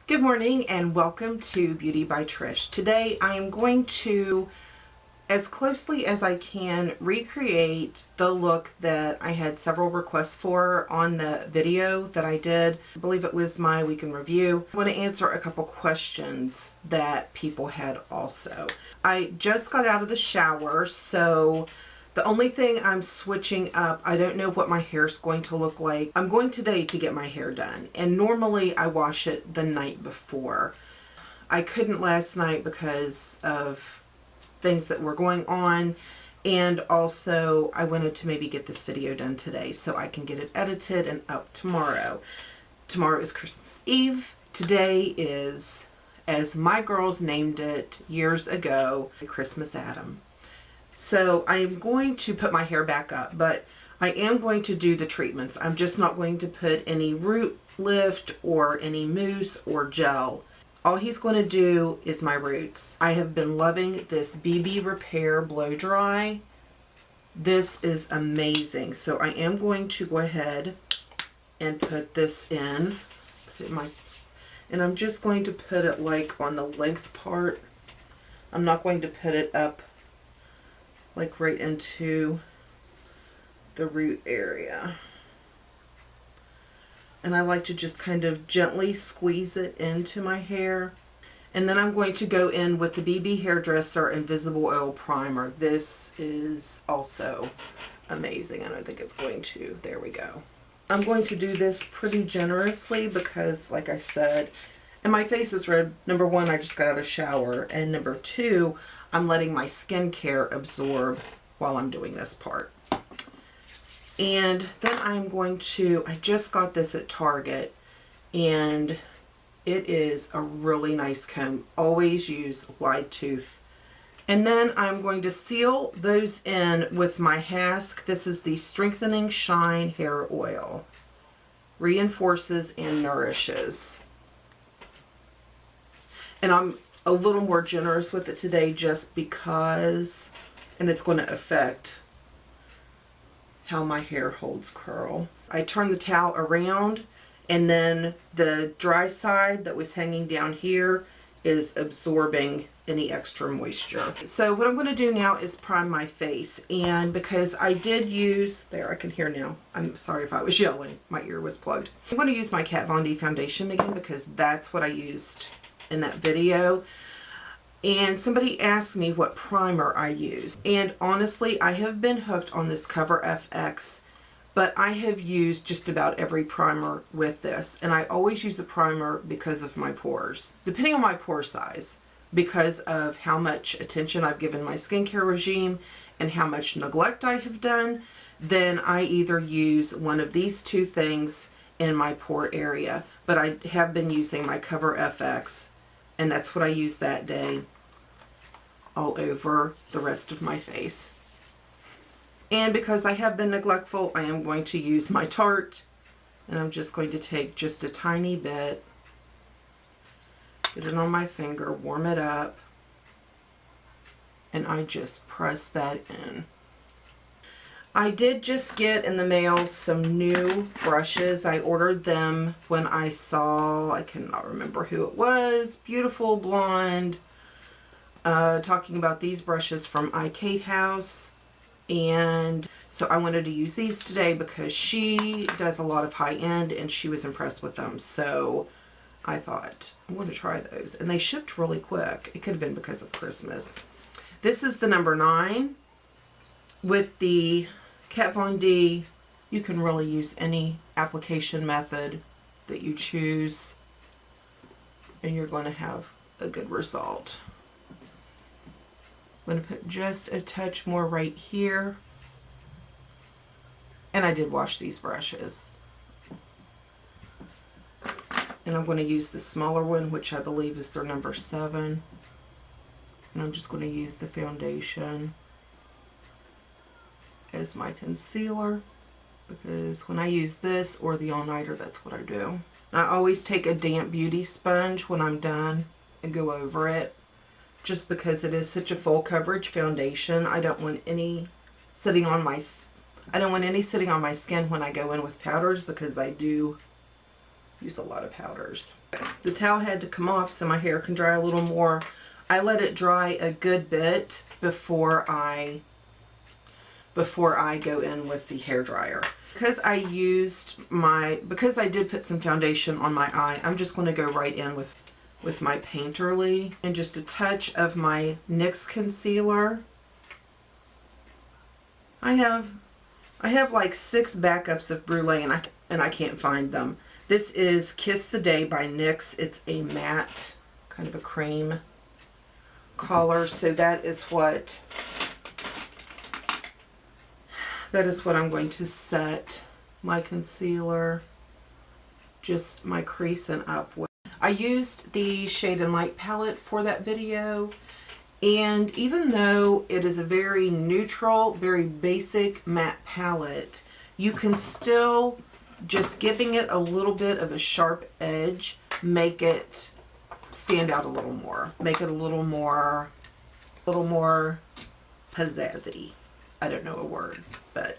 Good morning and welcome to Beauty by Trish. Today I am going to, as closely as I can, recreate the look that I had several requests for on the video that I did. I believe it was my week in review. I want to answer a couple questions that people had also. I just got out of the shower, so the only thing I'm switching up, I don't know what my hair is going to look like. I'm going today to get my hair done, and normally I wash it the night before. I couldn't last night because of things that were going on, and also I wanted to maybe get this video done today so I can get it edited and up tomorrow. Tomorrow is Christmas Eve. Today is, as my girls named it years ago, Christmas Adam. So I am going to put my hair back up, but I am going to do the treatments. I'm just not going to put any root lift or any mousse or gel. All he's going to do is my roots. I have been loving this BB Repair Blow Dry. This is amazing. So I am going to go ahead and put this in. And I'm just going to put it like on the length part. I'm not going to put it up like right into the root area. And I like to just kind of gently squeeze it into my hair. And then I'm going to go in with the BB Hairdresser Invisible Oil Primer. This is also amazing. I don't think it's going to. There we go. I'm going to do this pretty generously because, like I said, and my face is red. Number one, I just got out of the shower. And number two, I'm letting my skincare absorb while I'm doing this part. And then I'm going to, I just got this at Target, and it is a really nice comb. Always use wide tooth. And then I'm going to seal those in with my Hask. This is the Strengthening Shine Hair Oil. Reinforces and nourishes. And I'm a little more generous with it today just because, and it's going to affect how my hair holds curl. I turn the towel around, and then the dry side that was hanging down here is absorbing any extra moisture. So what I'm going to do now is prime my face, and because I did use, there, I can hear now. I'm sorry if I was yelling. My ear was plugged. I'm going to use my Kat Von D foundation again because that's what I used in that video. And somebody asked me what primer I use. And honestly, I have been hooked on this Cover FX, but I have used just about every primer with this. And I always use a primer because of my pores. Depending on my pore size, because of how much attention I've given my skincare regime and how much neglect I have done, then I either use one of these two things in my pore area. But I have been using my Cover FX, and that's what I used that day all over the rest of my face. And because I have been neglectful, I am going to use my Tarte, and I'm just going to take just a tiny bit, get it on my finger, warm it up, and I just press that in. I did just get in the mail some new brushes. I ordered them when I saw, I cannot remember who it was, Beautiful Blonde, talking about these brushes from iKate House. And so I wanted to use these today because she does a lot of high-end and she was impressed with them. So I thought, I'm going to try those. And they shipped really quick. It could have been because of Christmas. This is the number 9. With the Kat Von D, you can really use any application method that you choose, and you're going to have a good result. I'm going to put just a touch more right here. And I did wash these brushes. And I'm going to use the smaller one, which I believe is their number 7. And I'm just going to use the foundation as my concealer, because when I use this or the all-nighter, that's what I do. And I always take a damp beauty sponge when I'm done and go over it, just because it is such a full coverage foundation. I don't want any sitting on my skin when I go in with powders, because I do use a lot of powders. Okay. The towel had to come off so my hair can dry a little more. I let it dry a good bit before I go in with the hair dryer. Because I did put some foundation on my eye, I'm just going to go right in with my Painterly and just a touch of my NYX concealer. I have like 6 backups of Brulee and I can't find them. This is Kiss the Day by NYX. It's a matte, kind of a cream color, so that is what I'm going to set my concealer, just my crease and up with. I used the Shade and Light palette for that video, and even though it is a very neutral, very basic matte palette, you can still, just giving it a little bit of a sharp edge, make it stand out a little more. Make it a little more pizzazzy. I don't know a word, but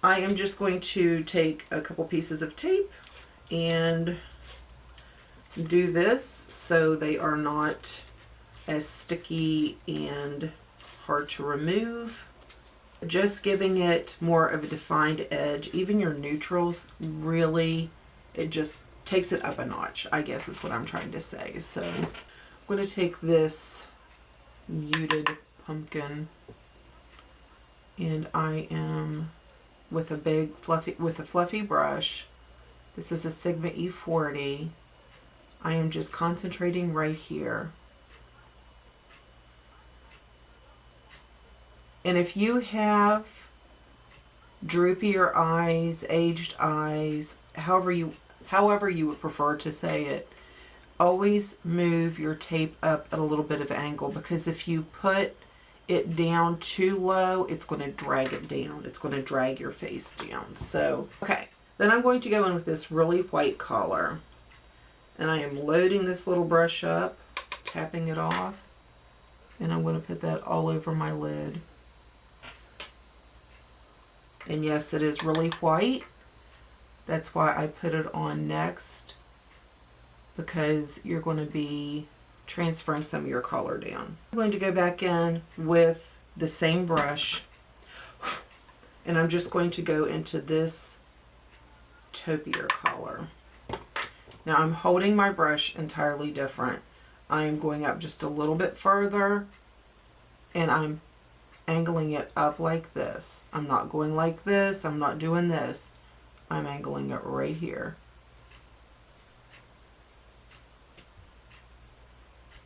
I am just going to take a couple pieces of tape and do this so they are not as sticky and hard to remove. Just giving it more of a defined edge. Even your neutrals, really, it just takes it up a notch, I guess is what I'm trying to say. So I'm going to take this muted pumpkin, and I am with a fluffy brush. This is a Sigma E40. I am just concentrating right here. And if you have droopier eyes, aged eyes, however you would prefer to say it, always move your tape up at a little bit of angle, because if you put it down too low, it's going to drag it down. It's going to drag your face down. So, okay. Then I'm going to go in with this really white color. And I am loading this little brush up, tapping it off, and I'm going to put that all over my lid. And yes, it is really white. That's why I put it on next, because you're going to be transferring some of your color down. I'm going to go back in with the same brush, and I'm just going to go into this taupier color. Now I'm holding my brush entirely different. I am going up just a little bit further, and I'm angling it up like this. I'm not going like this. I'm not doing this. I'm angling it right here.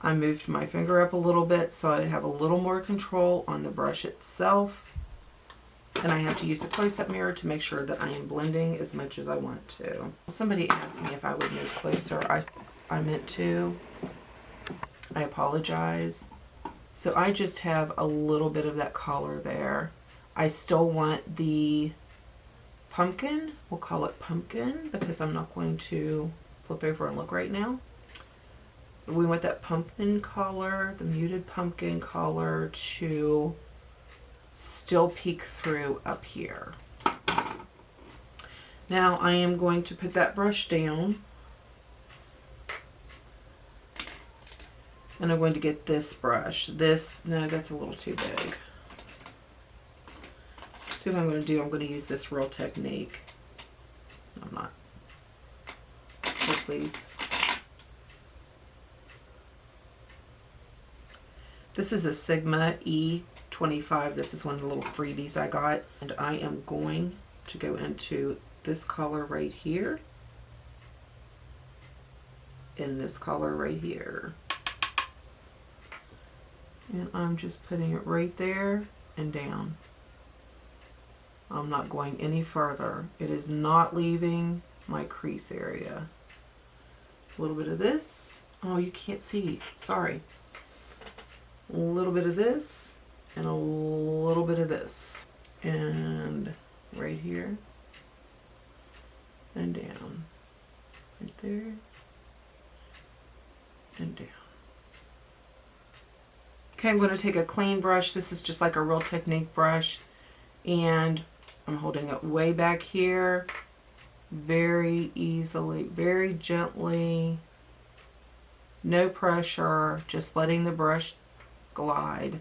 I moved my finger up a little bit so I have a little more control on the brush itself. And I have to use a close-up mirror to make sure that I am blending as much as I want to. Somebody asked me if I would move closer. I meant to. I apologize. So I just have a little bit of that color there. I still want the pumpkin. We'll call it pumpkin because I'm not going to flip over and look right now. We want that pumpkin color, the muted pumpkin color, to still peek through up here. Now I am going to put that brush down, and I'm going to get this brush. No, that's a little too big. So what I'm going to do, I'm going to use this Real Technique. I'm not. Oh, please. This is a Sigma E25. This is one of the little freebies I got. And I am going to go into this color right here. And this color right here. And I'm just putting it right there and down. I'm not going any further. It is not leaving my crease area. A little bit of this. Oh, you can't see. Sorry. A little bit of this and a little bit of this. And right here and down. Right there and down. Okay, I'm going to take a clean brush. This is just like a Real Technique brush. And I'm holding it way back here. very easily, very gently, no pressure, just letting the brush glide. I'm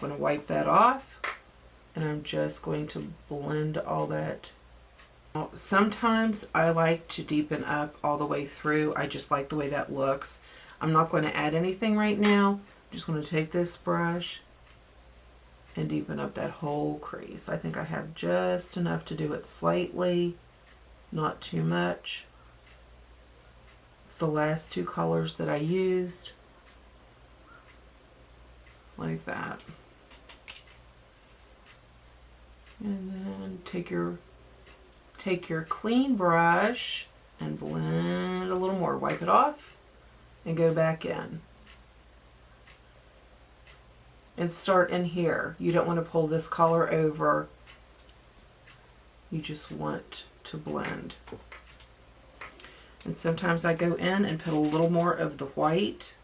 going to wipe that off, and I'm just going to blend all that. Now, sometimes I like to deepen up all the way through. I just like the way that looks. I'm not going to add anything right now. I'm just going to take this brush and deepen up that whole crease. I think I have just enough to do it slightly, not too much. It's the last two colors that I used, like that. And then take your clean brush and blend a little more. Wipe it off and go back in. And start in here. You don't want to pull this color over. You just want to blend. And sometimes I go in and put a little more of the white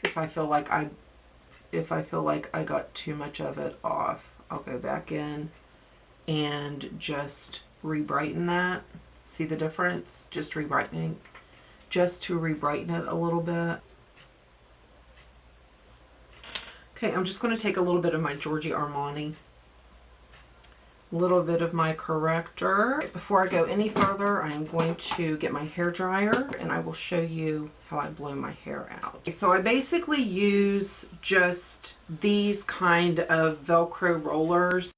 if I feel like I got too much of it off. I'll go back in and just re-brighten that. See the difference? Just re-brightening, just to re-brighten it a little bit. Okay, I'm just going to take a little bit of my Giorgio Armani, a little bit of my corrector. Before I go any further, I am going to get my hair dryer and I will show you how I blow my hair out. So I basically use just these kind of Velcro rollers.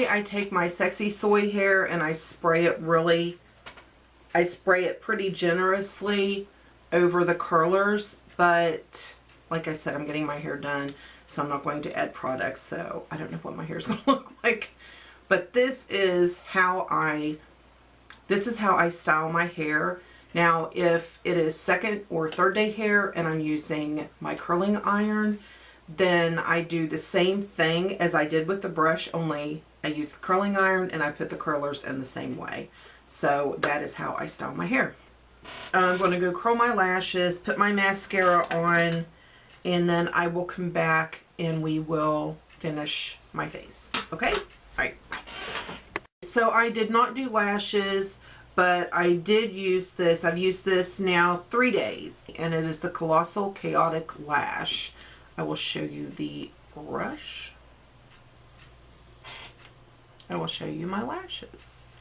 I take my Sexy Soy hair and I spray it pretty generously over the curlers, but like I said, I'm getting my hair done, so I'm not going to add products, so I don't know what my hair is going to look like. But this is how I style my hair. Now, if it is second or third day hair and I'm using my curling iron, then I do the same thing as I did with the brush, only I use the curling iron and I put the curlers in the same way. So that is how I style my hair. I'm going to go curl my lashes, put my mascara on, and then I will come back and we will finish my face. Okay? All right. Bye. So I did not do lashes, but I did use this. I've used this now 3 days, and it is the Colossal Chaotic Lash. I will show you the brush. I will show you my lashes.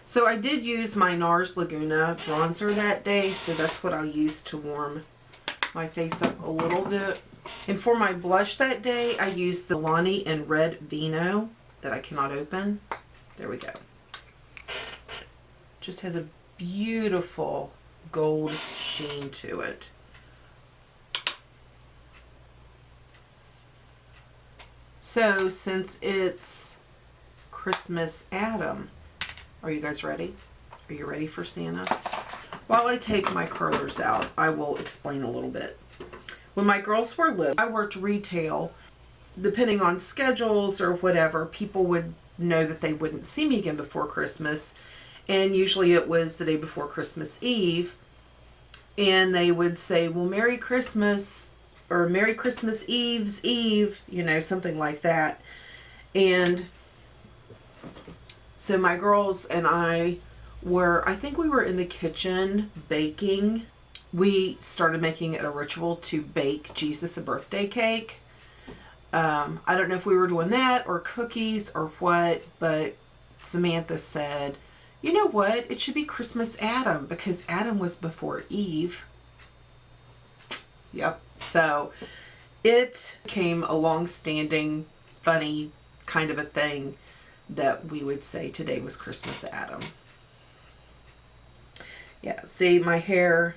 So I did use my NARS Laguna bronzer that day, so that's what I'll use to warm my face up a little bit. And for my blush that day, I used the Milani in Red Vino that I cannot open. There we go. Just has a beautiful gold sheen to it. So since it's Christmas Adam, are you guys ready? Are you ready for Santa? While I take my curlers out, I will explain a little bit. When my girls were little, I worked retail. Depending on schedules or whatever, people would know that they wouldn't see me again before Christmas. And usually it was the day before Christmas Eve. And they would say, well, Merry Christmas, or Merry Christmas Eve's Eve, you know, something like that. And so my girls and I think we were in the kitchen baking. We started making it a ritual to bake Jesus a birthday cake. I don't know if we were doing that or cookies or what, but Samantha said, you know what, it should be Christmas Adam because Adam was before Eve. Yep. So it became a long-standing, funny kind of a thing that we would say today was Christmas Adam. Yeah, see, my hair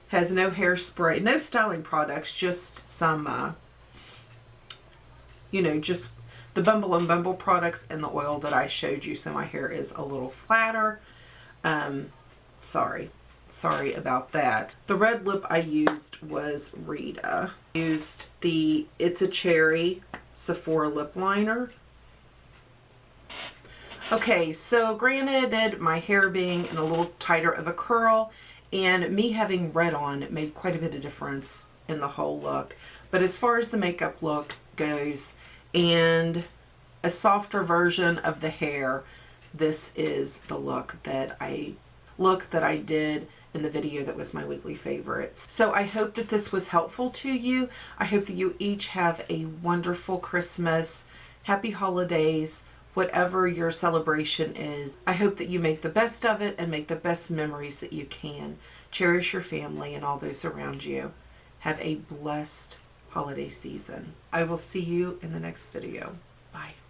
has no hairspray, no styling products, just some, just the Bumble and Bumble products and the oil that I showed you. So my hair is a little flatter. Sorry about that. The red lip I used was Rita. Used the It's a Cherry Sephora lip liner. Okay, so granted, my hair being in a little tighter of a curl and me having red on made quite a bit of difference in the whole look. But as far as the makeup look goes and a softer version of the hair, this is the look that I did in the video that was my weekly favorites. So I hope that this was helpful to you. I hope that you each have a wonderful Christmas, happy holidays, whatever your celebration is. I hope that you make the best of it and make the best memories that you can. Cherish your family and all those around you. Have a blessed holiday season. I will see you in the next video. Bye.